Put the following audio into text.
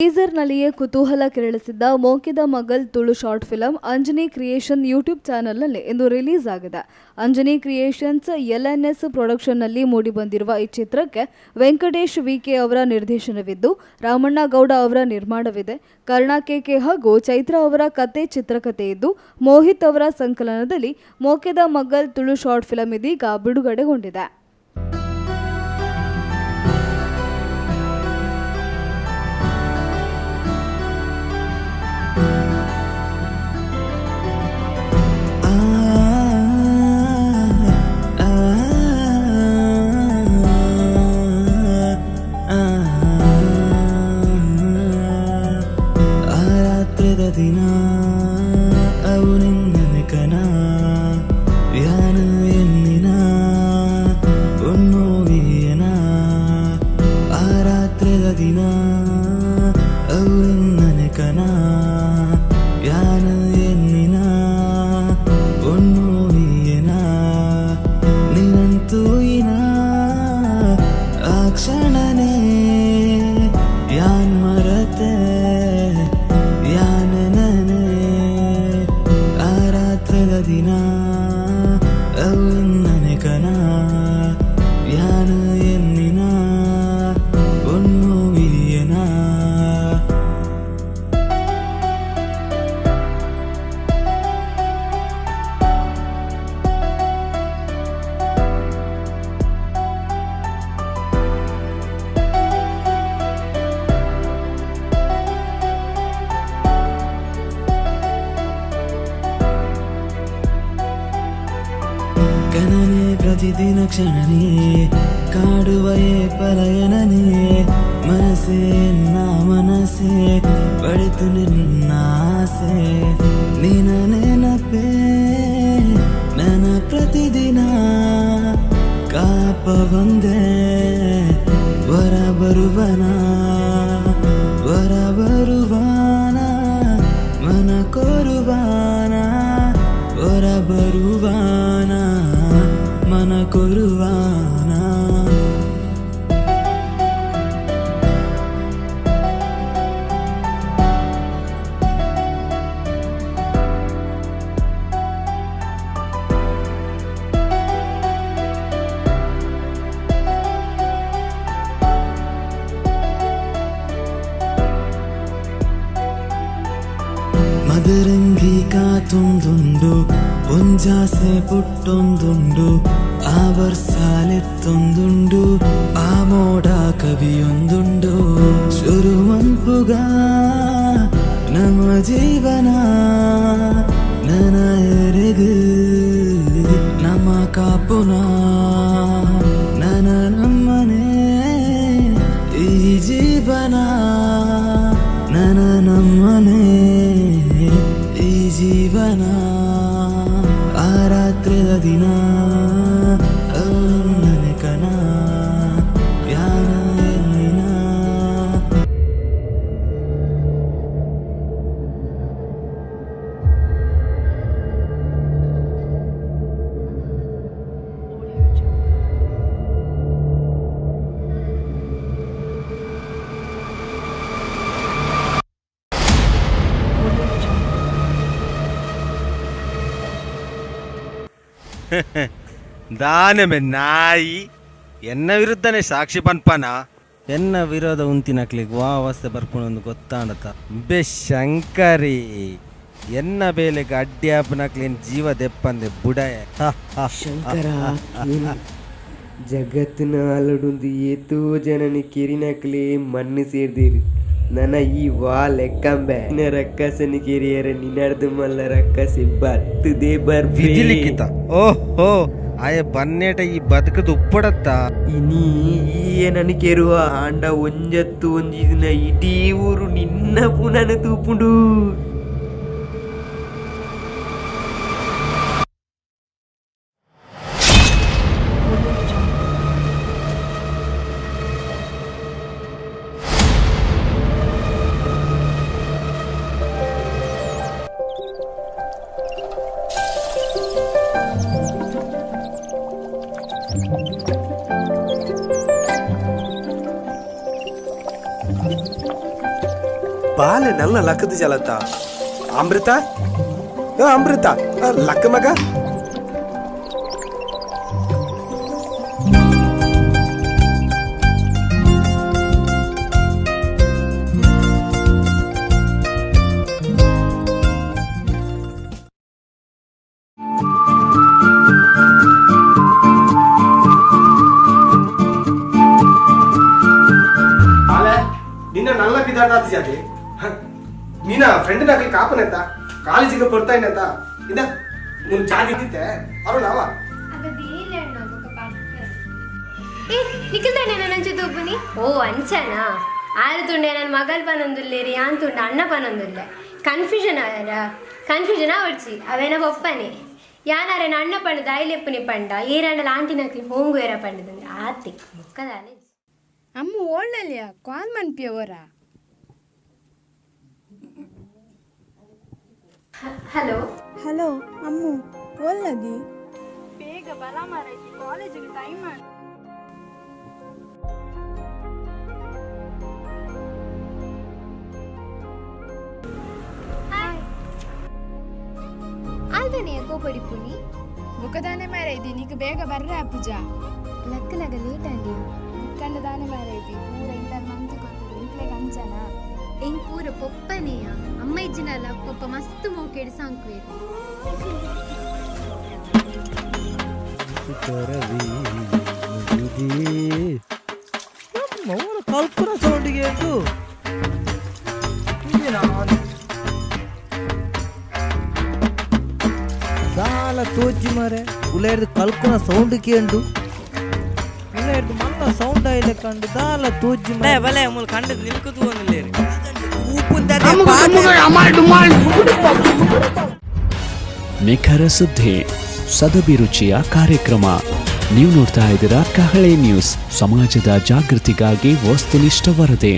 ಟೀಸರ್ನಲ್ಲಿಯೇ ಕುತೂಹಲ ಕೆರಳಿಸಿದ್ದ ಮೋಕಿದ ಮಗಲ್ Tulu short film Anjani creation YouTube ಚಾನೆಲ್ನಲ್ಲಿ ಇಂದು ರಿಲೀಸ್ ಆಗಿದೆ. ಅಂಜನಿ ಕ್ರಿಯೇಷನ್ಸ್ LNS ಪ್ರೊಡಕ್ಷನ್ನಲ್ಲಿ ಮೂಡಿಬಂದಿರುವ ಈ ಚಿತ್ರಕ್ಕೆ ವೆಂಕಟೇಶ್ ವಿಕೆ ಅವರ ನಿರ್ದೇಶನವಿದ್ದು, ರಾಮಣ್ಣ ಗೌಡ ಅವರ ನಿರ್ಮಾಣವಿದೆ. ಕರ್ಣ KK ಹಾಗೂ ಚೈತ್ರ ಅವರ ಕತೆ ಚಿತ್ರಕಥೆ ಇದ್ದು, ಮೋಹಿತ್ ಅವರ ಸಂಕಲನದಲ್ಲಿ ಮೋಕಿದ ಮಗಲ್ ತುಳು ಶಾರ್ಟ್ ಫಿಲಂ ಇದೀಗ ಬಿಡುಗಡೆಗೊಂಡಿದೆ. ದಿನ ಅವು ನಿನ್ನ ಕನ ಯಾನು ಎನ್ನಿನ ಒನ್ನೋವಿಯನ ಆ ರಾತ್ರಿದ ದಿನ ಅವು ನಿನ್ನ ಕನ ಯಾನು ಎನ್ನಿನ ಒನ್ನೋವಿಯನ ನಿನ್ನಂತೂ ಇನ ಆ ಕ್ಷಣನೇ ಯಾನ್ ಮರತೆ ದಿನ ಅವು ನನೆ ಕನ ಯಾನು ಎನ್ನಿನ ಒನ್ನೋವಿಯನ ಕನನೆ ಪ್ರತಿದಿನ ಕ್ಷಣನೇ ಕಾಡುವಯೇ ಪಲಯನನೇ ಮನಸ್ಸೇ ನಾ ಮನಸ್ಸೇ ಪಡೆತು ನಿನ್ನ ಆಸೆ ನಿನ ನೆನಪೇ ನನ್ನ ಪ್ರತಿದಿನ ಕಾಪ ಬಂದೆ ವರ ಬರುವನ ಮನ ಕೊರುವಾನ ವರ ಬರುವಾನ ಮನ ಕೊರುವಾನ ಮದರಂಗಿ ಕಾತೊಂದುಂಡು ಒಂಜಾಸೆ ಪುಟ್ಟೊಂದುಂಡು ಆ ಬರ್ಸಾಲೆತ್ತೊಂದುಂಡು ಆ ಮೋಡ ಕವಿಯೊಂದುಂಡು ಶುರು ಮಂಪುಗ ನಮ್ಮ ಜೀವನ ನನ್ನ ಎರೆಗು ನಮ್ಮ ಕಾಪುನ ನನ್ನ ನಮ್ಮನೆ ಈ ಜೀವನ ನನ್ನ ನಮ್ಮನೆ ಈ ಜೀವನ ಆ ರಾತ್ರಿದ ದಿನ ಅವು ನನೆ ಕನ ಯಾನ ಎನ್ನಿನ ದಾನಮೆ ನಾಯಿ ಎನ್ನ ವಿರುದ್ಧನೇ ಸಾಕ್ಷಿ ಪನ್ಪನ ಎನ್ನ ವಿರೋಧ ಉಂತಿನಕ್ಲಿಗೆ ವಾ ಅವಸ್ಥೆ ಬರ್ಪುಣೊಂದು ಗೊತ್ತಾಂಡತ ಬೆ ಶಂಕರಿ ಎನ್ನ ಬೇಲೆಗೆ ಅಡ್ಡಿ ಆಪನಕ್ಲೇನ್ ಜೀವ ದೆಪ್ಪಂದೆ ಬುಡಯ ಶಂಕರ ಜಗತ್ತಿನ ಅಲಡುಂದು ಏತೋ ಜನನಿ ಕಿರಿನಕ್ಲೆ ಮಣ್ಣು ಸೇರ್ದಿರಿ ನನ್ನ ಈ ವಾ ಲೆಕ್ಕಂಬೆ ರಕ್ಕಸನಿ ಕಿರಿಯರ ನಿನ್ನಡ್ದು ಮಲ್ಲ ರಕ್ಕಸಿ ಬತ್ತುದೇ ಬರ್ಲಿಕ್ಕಿತ ಓಹೋ ಆಯ ಬನ್ನೇಟ ಈ ಬದುಕದ ಉಪ್ಪಡತ್ತ ಇನಿ ಈಯನನಿ ಕೆರುವ ಆಂಡ ಒಂಜತ್ತು ಒಂಜಿದಿನ ಇಡೀ ಊರು ನಿನ್ನ ಪುನನ ತೂಪುಂಡು ಬಾಲೆ ನಲ್ಲ ಲಕ್ಕದ ಜಲತ ಅಮೃತ ಅಮೃತ ಲಕ್ಕ ಮಗ ನಿನ್ನ ನಲ್ಲ ಬಿದ್ದಾಟ ಜಾತಿ ನೀನ ಫ್ರೆಂಡ್ ನಾಗಲಿ ಕಾಪನೆತ್ತ ಕಾಲೇಜಿಗೆ ಬರ್ತಾಯಿನತ್ತ ಇದ ನೀನು ಚಾದಿದ್ದಿತ್ತೆ ಅವರು ನಾವ ನಿಖಿಲ್ತಾನೆ ನಂಚು ತೂಪುನಿ ಓ ಅಂಚನಾ ಆರು ತುಂಡೆ ನನ್ನ ಮಗಲ್ ಪನೊಂದುಲ್ಲೇರಿ ಯಾನ್ ತುಂಡ ಅಣ್ಣ ಪನೊಂದುಲ್ಲೆ ಕನ್ಫ್ಯೂಷನ್ ಅವಡ್ಚಿ ಅವೇನ ಒಪ್ಪನೆ ಯಾನಾರೆ ಅಣ್ಣ ಪಂಡ ದಾಯಿಲೆಪ್ಪನಿ ಪಂಡ ಏರಂಡಲ ಆಂಟಿನಕ್ಲಿ ಹೋಂಗು ಏರ ಪಂಡದಂದ್ರೆ ಆತಿ ಮುಕ್ಕದಾಲೆ ಅಮ್ಮ ಓಳ್ಳಲ್ಯ ಕಾಲ್ ಮನ್ಪಿಯವರ ಹಲೋ ಹಲೋ ಅಮ್ಮು ಒಲ್ಲದಿ ಬೇಗ ಬರ ಮಾರೈತಿ ಕಾಲೇಜಿಗೆ ಟೈಮ್ ಮಾಡಿ ಆಲ್ದನೆಯ ಕೋಪಡಿಪುನಿ ಮುಖದಾನೆ ಮಾರೈತಿ ನೀಗ ಬೇಗ ಬರ್ರ ಪೂಜಾ ಲಕ್ಕನಾಗ ಲೇಟ್ ಅಂಡಿ ಮುಕ್ಕಂಡ ದಾನೆ ಮಾರೈತಿ ಪೂರ ಇಲ್ಲ ಮಂತು ಕೊಟ್ಟರು ಇಂಟ್ಲೆಗೆ ಅಂಚನ ಎಂಗ್ ಪೂರ ಪೊಪ್ಪನೆಯ ಅಮ್ಮ ಇಜ್ಜಿನಲ್ಲ ಪೊಪ್ಪ ಮಸ್ತ್ ಮೋಕೆಡಿ ಸಾಂಕ್ವೇರು ಕಲ್ಪನಾ ಸೌಂಡಿಗೆ ಎಂದು ದಾಲ ತೋಜಿ ಮಾರೆ ಉಲೇರ್ದು ಕಲ್ಪನಾ ಸೌಂಡ್ ಕೇಂಡು ಉಲೇರ್ದು ಮಲ್ಲ ಸೌಂಡ್ ಆಯ್ಲೆ ಕಂಡು ದಾಲ ತೋಜಿ ಮಾರೆ ಬಲೆ ಮುಲ್ ಕಂಡದ ನಿಲ್ಕುದು ಒಂದಿಲ್ಲೇರಿ ನಿಖರ ಸುದ್ದಿ ಸದಭಿರುಚಿಯ ಕಾರ್ಯಕ್ರಮ ನೀವು ನೋಡ್ತಾ ಇದ್ದೀರಾ ಕಹಳೆ ನ್ಯೂಸ್, ಸಮಾಜದ ಜಾಗೃತಿಗಾಗಿ ವಸ್ತುನಿಷ್ಠ ವರದಿ.